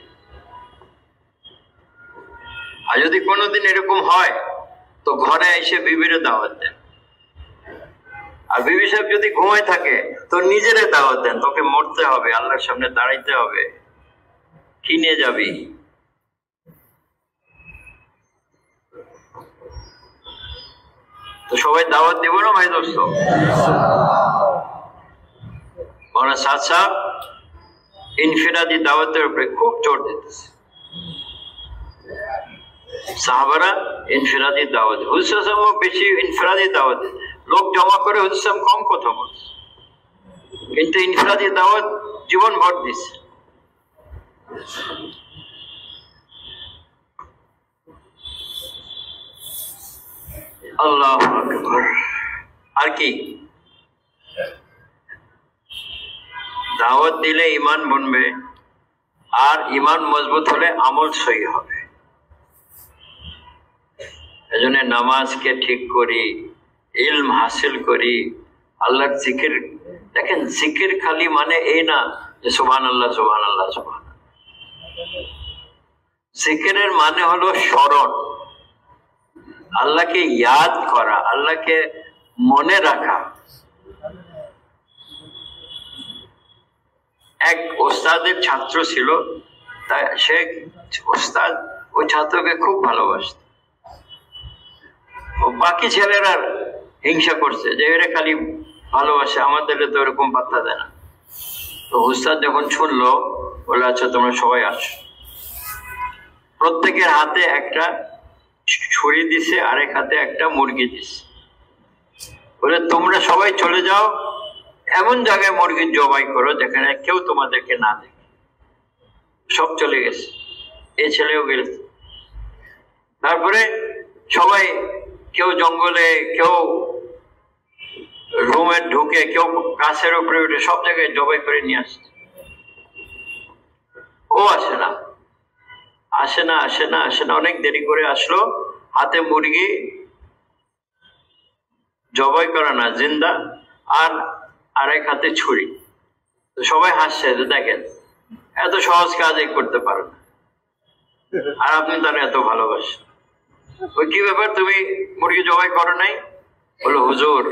আর যদি কোনোদিন এরকম হয় তো ঘরে এসে বিবির দাওয়াত দেন। আর বিবি সাহেব যদি ঘুমায় থাকে তো নিজেরে দাওয়াত দেন, তোকে মরতে হবে, আল্লাহর সামনে দাঁড়াইতে হবে, কি নিয়ে যাবি? তো সবাই দাওয়াত দেব না ভাই দোস্ত? মাওলানা সাদ সাহেব ইনফিরাদি দাওয়াতের উপরে খুব জোর দিতেছে। সাহাবারা ইনফিরাদি দাওয়াত, হুজুর সাহেব বেশি ইনফিরাদি দাওয়াত, লোক জমা করে হুজুর সাহেব কম কথা বলছে, কিন্তু ইনফিরাদি দাওয়াত জীবন ভর দিচ্ছে। আল্লাহু আকবার। আর কি? দাওয়াত দিলে ঈমান বনবে, আর ঈমান মজবুত হলে আমল সহি হবে। এজন্য নামাজকে ঠিক করি, ইলম হাসিল করি, আল্লাহর জিকির। দেখেন, জিকির খালি মানে এই না যে সুবহানাল্লাহ সুবহানাল্লাহ সুবহানাল্লাহ। জিকিরের মানে হলো স্মরণ, আল্লাহকে ইয়াদ করা, আল্লাহকে মনে রাখা। এক ওস্তাদের ছাত্র ছিল, তাই সে ওস্তাদ ওই ছাত্রকে খুব ভালোবাসত। বাকি ছেলেরা হিংসা করছে যে এরা খালি ভালোবাসে, আমাদের তো এরকম পাত্তা দেয় না। তো উস্তাদ যখন শুনলো, বলে আচ্ছা তোমরা সবাই আসো। প্রত্যেকের হাতে একটা ছুরি দিছে, আরেক হাতে একটা মুরগি দিছে। বলে তোমরা সবাই চলে যাও, এমন জায়গায় মুরগি জবাই করো যেখানে কেউ তোমাদেরকে না দেখে। সব চলে গেছে, এই ছেলেও গেছে। তারপরে সবাই, কেউ জঙ্গলে, কেউ রুমে ঢুকে, কেউ গাছের উপরে উঠে, সব জায়গায় জবাই করে নিয়ে আসছে। ও আসে না, আসে না, আসে না, আসে না। অনেক দেরি করে আসলো, হাতে মুরগি জবাই করা না, জিন্দা, আর আরেক হাতে ছুরি। তো সবাই হাসছে যে দেখেন এত সহজ কাজ করতে পারো না, আর আপনি তার এত ভালোবাসেন। ওই কি ব্যাপার, তুমি মুরগি জবাই করো নাই? বলো হুজুর,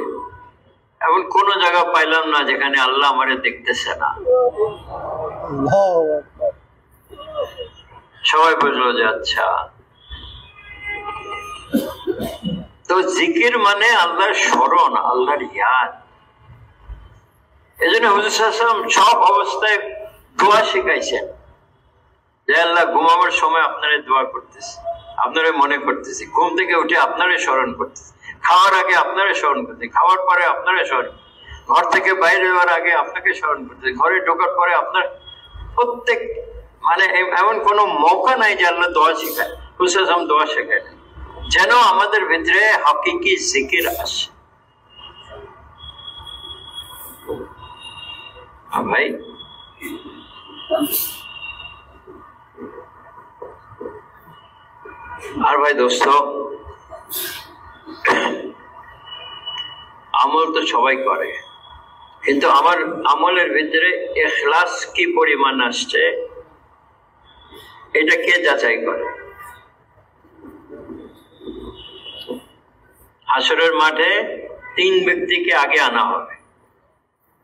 এমন কোন জায়গা পাইলাম না যেখানে আল্লাহ আমারে দেখতেছে না। সবাই বুঝলো যে আচ্ছা। তো জিকির মানে আল্লাহর স্মরণ, আল্লাহর ইয়াদ। এই জন্য হুজুর সাল্লাল্লাহু আলাইহি ওয়াসাল্লাম সব অবস্থায় দোয়া শিখাইছেন যে আল্লাহ, ঘুমাবার সময় আপনারে দোয়া করতেছি, আপনারে মনে করতেছি, ঘুম থেকে উঠে আপনারে স্মরণ করতেছি, খাওয়ার আগে আপনারে স্মরণ করতেছি, খাওয়ার পরে আপনারে স্মরণ, ঘর থেকে বাইরে যাওয়ার আগে আপনাকে স্মরণ করতেছি, ঘরে ঢোকার পরে আপনার। প্রত্যেক মানে এমন কোনো মৌকা নাই যে আল্লাহ দোয়া শেখায়, হুসেন দোয়া শেখায়, যেন আমাদের ভিতরে হাকিকি জিকির আসে। ভাই আর ভাই দোস্ত, আমল তো সবাই করে, কিন্তু আমার আমলের ভিতরে ইখলাস কি পরিমাণ আসছে এটা কে যাচাই করে? হাসরের মাঠে 3 ব্যক্তিকে আগে আনা হবে,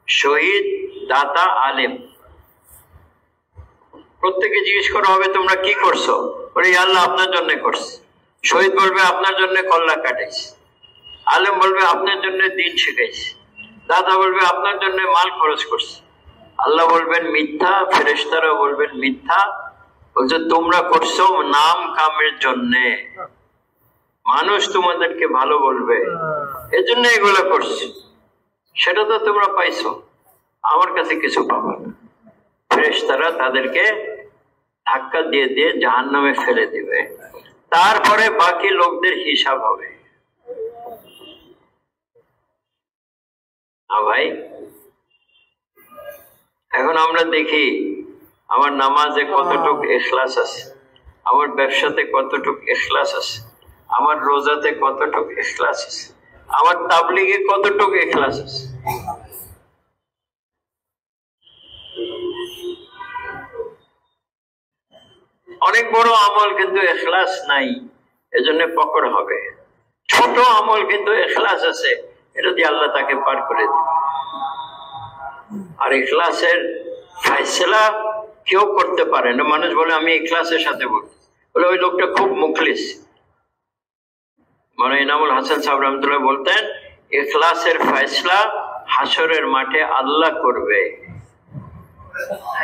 শহীদ, দাতা, আলেম। প্রত্যেকে জিজ্ঞেস করা হবে তোমরা কি করছো? বলে আল্লাহ আপনার জন্য করছি। শহীদ বলবে আপনার জন্য কল্লা কাটাইছি। আলেম বলবে আপনার জন্য দিন শিখাইছি। দাতা বলবে আপনার জন্য মাল খরচ করছি। আল্লাহ বলবেন মিথ্যা, ফেরেশতারা বলবেন মিথ্যা। বলছে তোমরা করছো নাম কামের জন্যে, মানুষ তোমাদেরকে ভালো বলবে এজন্য এগুলো করছি, সেটা তো তোমরা পাইছো, আমার কাছে কিছু পাবে না। ফেরেশতারা তাদেরকে ধাক্কা দিয়ে দিয়ে জাহান্নামে ফেলে দিবে, তারপরে বাকি লোকদের হিসাব হবে। ভাই এখন আমরা দেখি আমার নামাজে কতটুক ইখলাস আছে, আমার ব্যবসাতে কতটুক ইখলাস আছে, আমার রোজাতে কতটুক ইখলাস আছে, আমার তাবলীগে কতটুক ইখলাস আছে। অনেক বড় আমল কিন্তু ইখলাস নাই, এজন্য পকড় হবে। ছোট আমল কিন্তু ইখলাস আছে, এটা দিয়ে আল্লাহ তাকে পার করে দিবে। আর ইখলাসের ফয়সালা কেউ করতে পারে না। মানুষ বলে আমি ইখলাসের সাথে বলি, বলে ওই লোকটা খুব মুখলিস। মানে ইনামুল হাসান সাহেব রহমতুল্লাহ বলতেন ইখলাসের ফয়সালা হাসরের মাঠে আল্লাহ করবে,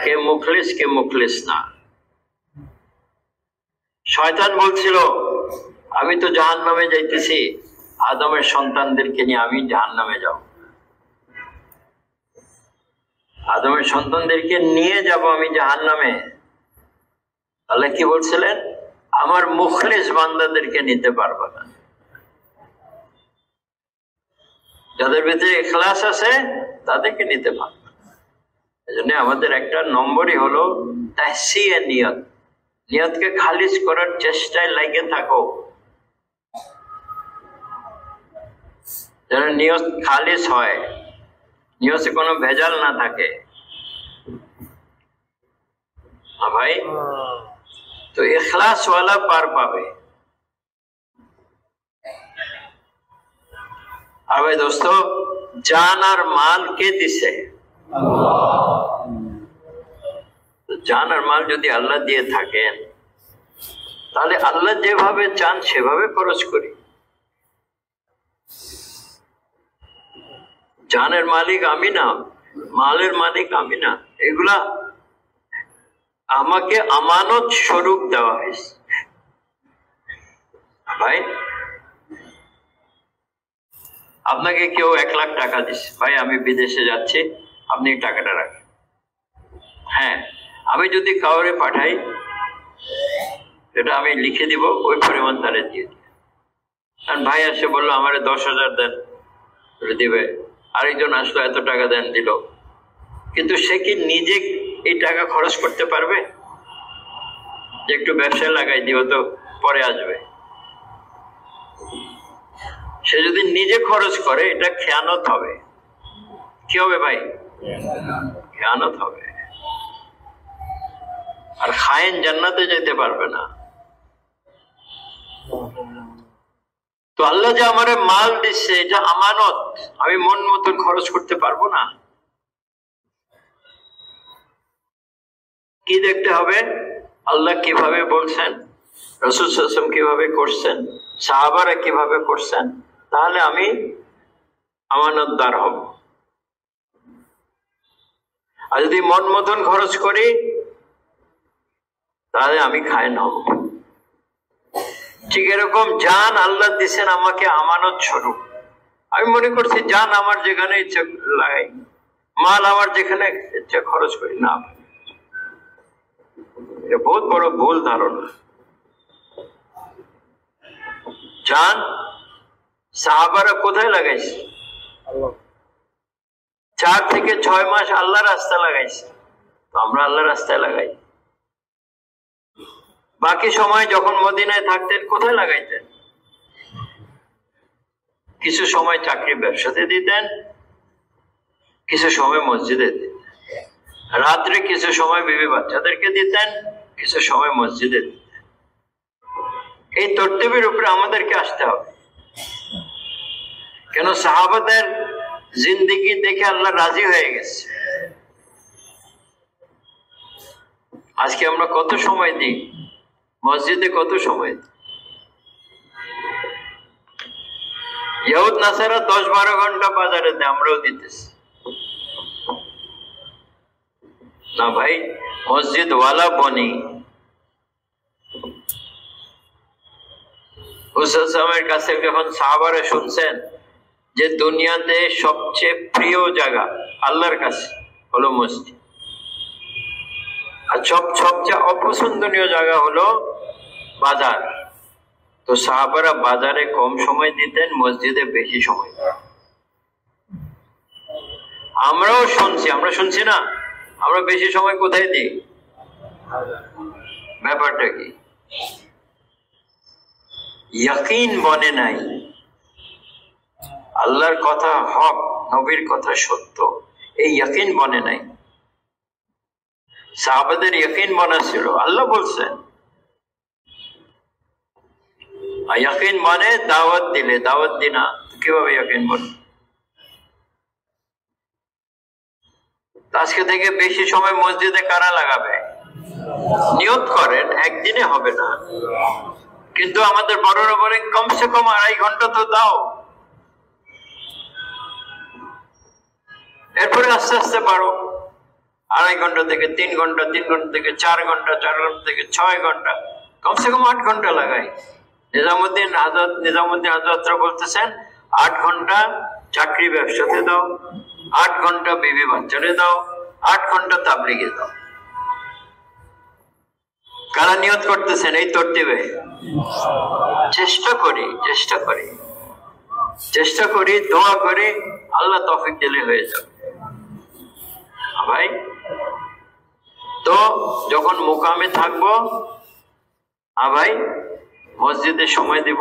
কে মুখলিস কে মুখলিস না। শয়তান বলছিল আমি তো জাহান্নামে যাইতেছি, আদমের সন্তানদেরকে নিয়ে আমি জাহান্নামে যাব, আদমের সন্তানদেরকে নিয়ে যাব আমি জাহান্নামে। আল্লাহ কি বলছিলেন? আমার মুখলিস বান্দাদেরকে নিতে পারবে না। যাদের ভিতরে ইখলাস আছে তাদেরকে নিতে পারবে না। এজন্য আমাদের একটা নম্বরই হলো তাহসিয়ে নিয়ত। নিয়তকে খালিজ করার চেষ্টায় লাগে থাকো, যেন নিয়ত খালিজ হয়, নিয়তে কোনো ভেজাল না থাকে। ভাই তো ইখলাস ওয়ালা পার পাবে। আর ভাই দোস্ত, জান আর মাল কে দিছে? জান আর মাল যদি আল্লাহ দিয়ে থাকেন, তাহলে আল্লাহ যেভাবে চান সেভাবে খরচ করি। জানের মালিক আমি না, মালের মালিক আমি না, এগুলা আমাকে আমানত স্বরূপ দেওয়া হয়েছে। ভাই আপনাকে কেউ 1 লাখ টাকা দিচ্ছে, ভাই আমি বিদেশে যাচ্ছি, আপনি টাকাটা রাখেন। হ্যাঁ, আমি যদি কাউরে পাঠাই সেটা আমি লিখে দিব, ওই পরিমাণ তারে দিয়ে দিই। কারণ ভাই আসে বললো আমারে 10,000 দেন, দিবে। আরেকজন আসলো এত টাকা দেন, দিল। কিন্তু সে কি নিজে এই টাকা খরচ করতে পারবে? যে একটু ব্যবসায় লাগাই দিব তো পরে আসবে। সে যদি নিজে খরচ করে এটা খেয়ানত হবে। কি হবে ভাই? খেয়ানত হবে। আর খায়েন জান্নাতে যেতে পারবে না। তো আল্লাহ যে আমারে মাল দিচ্ছে এটা আমানত, আমি মন মতন খরচ করতে পারবো না। কি দেখতে হবে? আল্লাহ কিভাবে বলছেন, রাসূল সাল্লাল্লাহু আলাইহি ওয়াসাল্লাম কিভাবে করছেন, সাহাবারা কিভাবে করছেন, তাহলে আমি আমানতদার হব। আর যদি মন মতন খরচ করি তাহলে আমি খায়েন হব। ঠিক এরকম জান আল্লাহ দিচ্ছেন আমাকে আমানত স্বরূপ। আমি মনে করছি জান আমার যেখানে ইচ্ছা লাগাই, মাল আমার যেখানে ইচ্ছা খরচ করি না। এটা বহুত বড় ভুল ধারণা। জান সাহাবারা কোথায় লাগাইছে? 4 থেকে 6 মাস আল্লাহ রাস্তা লাগাইছে, তো আমরা আল্লাহ রাস্তায় লাগাই। বাকি সময় যখন মদিনায় থাকতেন কোথায় লাগাইতেন? কিছু সময় চাকরি ব্যবসাতে দিতেন, কিছু সময় মসজিদে দিতেন, রাত্রে কিছু সময় বিবি বাচ্চাদেরকে দিতেন, কিছু সময় মসজিদে দিতেন। এই তরতিবের উপরে আমাদেরকে আসতে হবে। কেন? সাহাবাদের জিন্দেগি দেখে আল্লাহ রাজি হয়ে গেছে। আজকে আমরা কত সময় দিই মসজিদে, কত সময় দিই? ইহুদ নাসারা 10-12 ঘন্টা বাজারে দেয়, আমরাও দিতেছি না ভাই। মসজিদ ওয়ালা বনি। হুসাইনের কাছে যখন সাহাবারা শুনছেন যে দুনিয়াতে সবচেয়ে প্রিয় জায়গা আল্লাহর কাছে হলো মসজিদ, আর সবচেয়ে অপছন্দনীয় জায়গা হলো বাজার, তো সাহাবারা বাজারে কম সময় দিতেন, মসজিদে বেশি সময়। আমরাও শুনছি, আমরা শুনছি না? আমরা বেশি সময় কোথায় দিই? ব্যাপারটা কি? ইয়াকিন বনে নাই, আল্লাহর কথা হক, নবীর কথা সত্য, এই ইয়াকিন বনে নাই। সাহাবাদের ইয়াকিন বনা ছিল, আল্লাহ বলছেন। ইয়াকিন মানে দাওয়াত দিলে, দাওয়াত দিনা কিভাবে ইয়াকিন বনে? আজকে থেকে বেশি সময় মসজিদে কারা লাগাবে? নিয়ত করেন, একদিনে হবে না, কিন্তু আমাদের বড়রা বলে কমসে কম 2.5 ঘন্টা তো দাও। এরপরে আস্তে আস্তে বাড়ো, 2.5 ঘন্টা থেকে 3 ঘন্টা, 3 ঘন্টা থেকে 4 ঘন্টা, 4 ঘন্টা থেকে 6 ঘন্টা, কমসে কম 8 ঘন্টা লাগাই। নিজামুদ্দিন আজাদরা বলতেছেন 8 ঘন্টা চাকরি ব্যবসাতে দাও, 8 ঘন্টা বিবি বাচ্চারে দাও, 8 ঘন্টা তাবলিগে দাও। কারা নিয়ত করতেছেন এই তরতিবে? চেষ্টা করি, দোয়া করি, আল্লাহ তৌফিক দিলে হয়ে যাবে ভাই। তো যখন মুকামে থাকবো ভাই মসজিদে সময় দিব,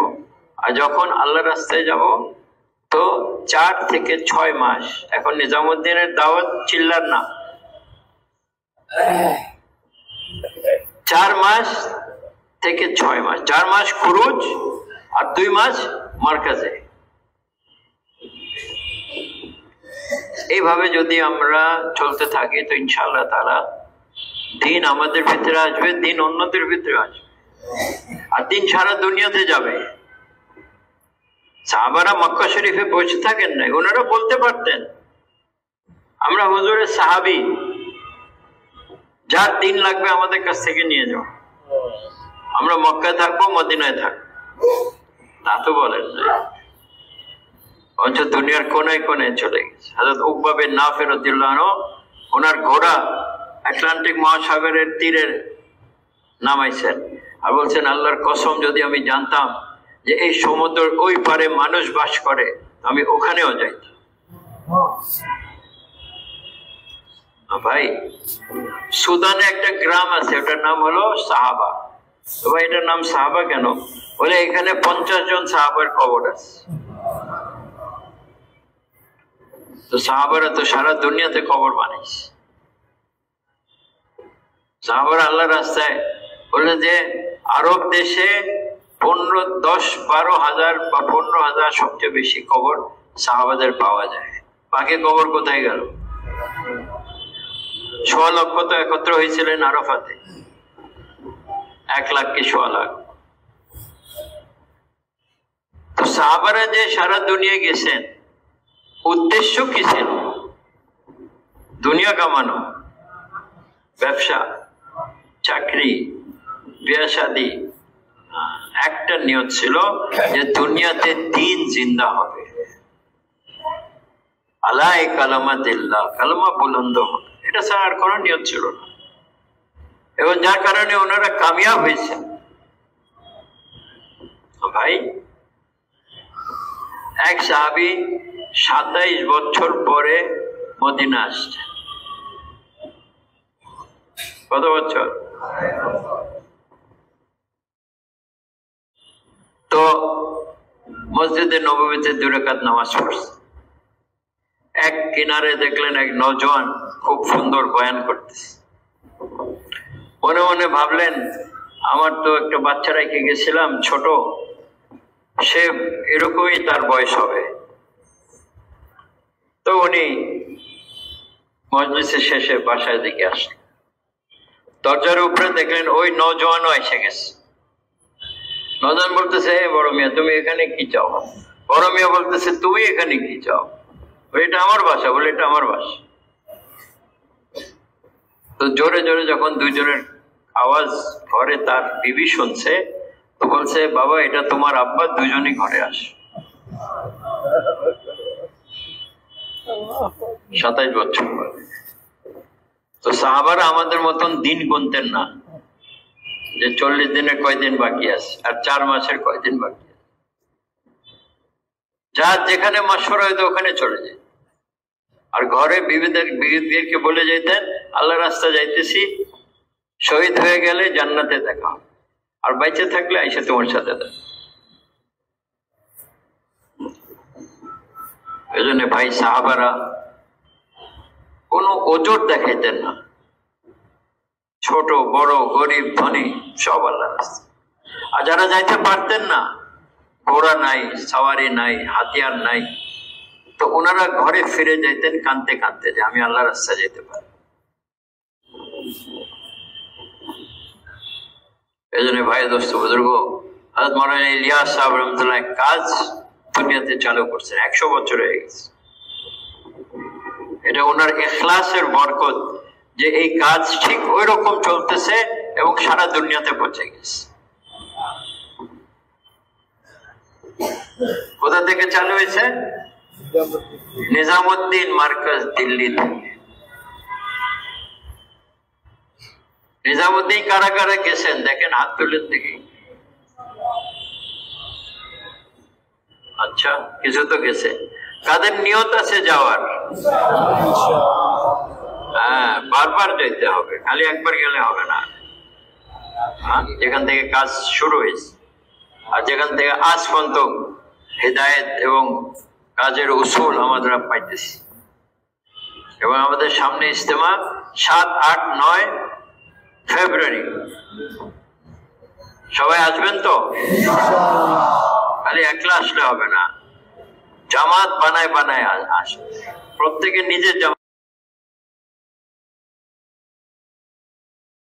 আর যখন আল্লাহ রাস্তায় যাব তো 4 থেকে 6 মাস। এখন নিজামুদ্দিনের দাওয়াত চিল্লার না, 4 মাস থেকে 6 মাস, 4 মাস খুরুজ আর 2 মাস মার্কাজে। এইভাবে যদি আমরা চলতে থাকি তো ইনশাআল্লাহ তাআলা দিন আমাদের ভিতরে আসবে, দিন অন্যদের ভিতরে আসবে, আর দিন সারা দুনিয়াতে যাবে। সাহাবারা মক্কা শরীফে বসে থাকেন নাই, ওনারা বলতে পারতেন আমরা হুজুরের সাহাবী, যার দিন লাগবে আমাদের কাছ থেকে নিয়ে যাও, আমরা মক্কায় থাকবো, মদিনায় থাকবো। তা তো বলেন নাই, অথচ দুনিয়ার কোনায় কোনায় চলে গেছে। হযরত উকবা বিন নাফি রাদিয়াল্লাহু আনহু ওনার ঘোড়া আটলান্টিক মহাসাগরের তীরে নামাইছেন আর বলছেন আল্লাহর কসম, যদি আমি জানতাম যে এই সমুদ্রের ওই পারে মানুষ বাস করে আমি ওখানেও যাইতাম। ভাই সুদানে একটা গ্রাম আছে, ওটার নাম হলো সাহাবা। তো ভাই এটার নাম সাহাবা কেন? বলে এখানে 50 জন সাহাবার কবর আছে। তো সাহাবারা তো সারা দুনিয়াতে কবর বানাইছে। সাহাবারা আল্লাহ রাস্তায় বলে যে আরব দেশে 10-12 হাজার বা 15 হাজার সবচেয়ে বেশি কবর সাহাবাদের পাওয়া যায়। বাকি কবর কোথায় গেল? 1.25 লক্ষ তো একত্র হয়েছিলেন আরাফাতে, 1 লাখ কি 1.25 লাখ। তো সাহাবারা যে সারা দুনিয়া গেছেন, উদ্দেশ্য কি ছিল? দুনিয়া কামানো, ব্যবসা, চাকরি, বিয়ে শাদী। একটা নিয়ত ছিল যে দুনিয়াতে দিন জিন্দা হবে, আলাই কালামাতিল্লাহ, কালামা বুলন্দ হবে। এটা ছাড়া আর কোনো নিয়ত ছিল না। এবং যার কারণে ওনারা কামিয়াব হয়েছেন। ভাই, এক সাহাবী 27 বছর পরে মদিনা আসছে। কত বছর? তো মসজিদে নববীতে 2 রাকাত নামাজ পড়ছে। এক কিনারে দেখলেন এক নওজোয়ান খুব সুন্দর বয়ান করতেছে। মনে মনে ভাবলেন, আমার তো একটা বাচ্চা রেখে গেছিলাম ছোট, সে এরকমই তার বয়স হবে। তো উনি মজলিসের শেষে বাসায় দিকে আসলেন। দরজার উপরে দেখলেন ওই নওজোয়ানও এসে গেছে। নওজোয়ান বলতেছে, হে বড় মিয়া, তুমি এখানে কি চাও? বড় মিয়া বলতেছে, তুমি এখানে কি চাও? এটা আমার বাসা। বলে, এটা আমার বাসা। তো জোরে জোরে যখন দুইজনের আওয়াজ ঘরে তার বিবি শুনছে, তো বলছে, বাবা, এটা তোমার আব্বা, দুজনই ঘরে আস। 27 বছর পরে। তো সাহাবারা আমাদের মতন দিন গুনতেন না, যে 40 দিনের কয়দিন বাকি আছে আর 4 মাসের কয়দিন বাকি আছে। যার যেখানে মাসর হয়তো ওখানে চলে যায়। আর ঘরে বিবিদেরকে বলে যেতেন, আল্লাহ রাস্তা যাইতেছি, শহীদ হয়ে গেলে জান্নাতে দেখা, আর বাইচে থাকলে আইসে তোমার সাথে দেখা। এই জন্য ভাই, সাহাবারা কোনো ওজোর দেখাইতেন না। ছোট বড়, গরিব ধনী, সব আল্লাহ রাস্তা। আর যারা যাইতে পারতেন না, ঘোড়া নাই, সাওয়ারি নাই, হাতিয়ার নাই, তো ওনারা ঘরে ফিরে যাইতেন কাঁদতে কাঁদতে, যে আমি আল্লাহ রাস্তা যেতে পারি। এই জন্য ভাই, দোস্ত, বুজুর্গ, হযরত মাওলানা ইলিয়াস সাহেব রহমাতুল্লাহ কাজ দুনিয়াতে চালু করছেন। 100 বছর হয়ে গেছে। এটা ওনার ইখলাসের বরকত যে এই কাজ ঠিক ওই রকম চলতেছে এবং সারা দুনিয়াতে পৌঁছে গেছে। কোথা থেকে চালু হয়েছে? নিজামুদ্দিন মার্কাজ, দিল্লি থেকে। নিজামুদ্দিন কারা কারা গেছেন দেখেন, হাত তুলেন দেখি। আচ্ছা, কিছু তো গেছে। কাদের নিয়ত আছে যাওয়ার? হ্যাঁ, বারবার যেতে হবে, খালি একবার গেলে হবে না। যেখান থেকে কাজ শুরু হয়েছে আর যেখান থেকে আজ পর্যন্ত হিদায়েত এবং কাজের উসুল আমরা পাইতেছি। এবং আমাদের সামনে ইজতেমা 7, 8, 9 ফেব্রুয়ারি। সবাই আসবেন তো? খালি একলা আসলে হবে না, জামাত বানায় বানায় আসে, প্রত্যেকে নিজের জামাত।